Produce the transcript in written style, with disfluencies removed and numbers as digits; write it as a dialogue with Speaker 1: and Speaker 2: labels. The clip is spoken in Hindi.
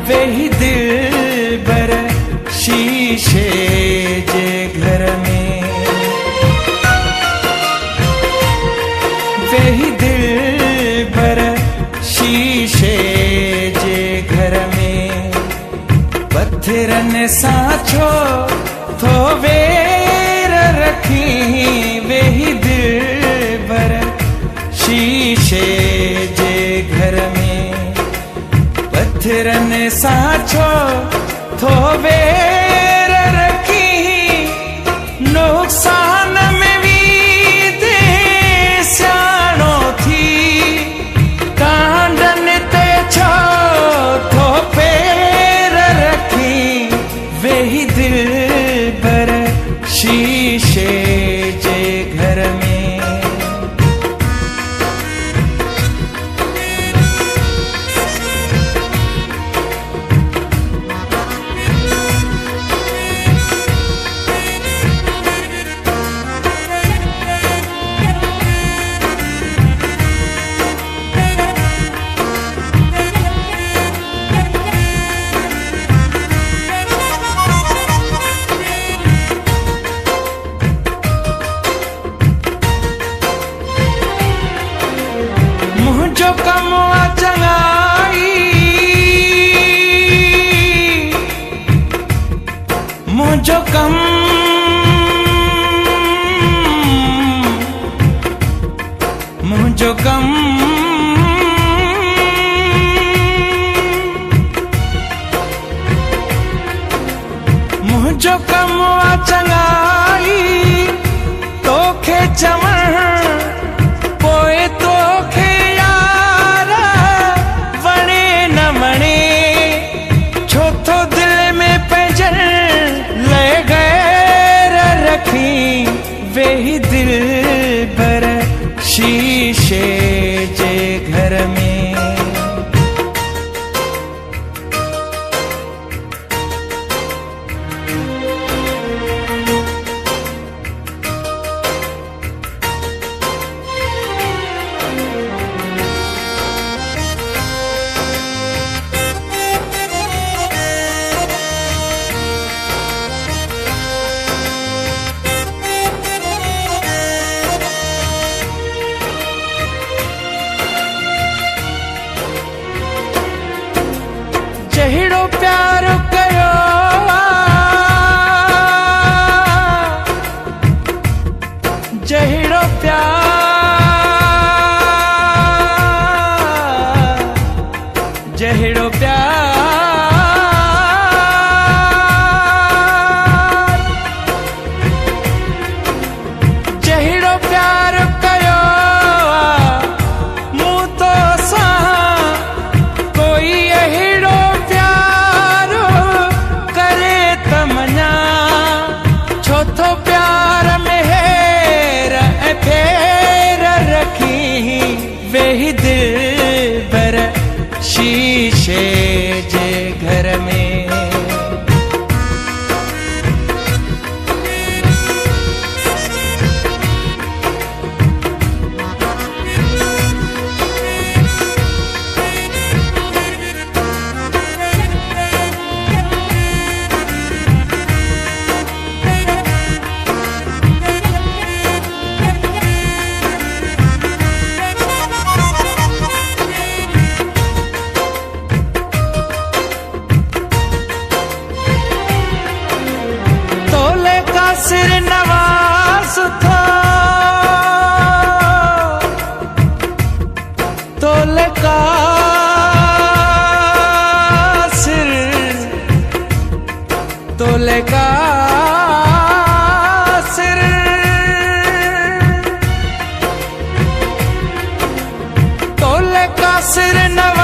Speaker 1: वेही दिलबर शीशे जे घर में, वेही दिलबर शीशे जे घर में। पत्थरन साचो थो वेर रखी, वेही दिलबर शीशे जे घर में। पत्थरन साचो थो वेर रखी, नुकसान में भी दे स्याणो थी। कांडन ते छो थो पैर रखी, वेही दिलबर शीशे जे घर में। मुझो कम चंगाई, मुझो कम, मुझो कम, मुझो कम चंगाई तोखे चवण पोए तोखे यारा वणे न वणे। छो तो दिल में पंहिंजन ले गैर रखी, वेही दिलबर शीशे जे घर में। जहिड़ो प्यार कयो जहिड़ो प्यार, जहिड़ो प्यार, जहिड़ो प्यार कयो मूं तो सां कोई अहिड़ो छो प्यार में हेर फेर रखी, वेही दिलबर शीशे जे घर में। सिर नवाज था तोले का सिर, तोले का सिर, तोले का सिर नवाज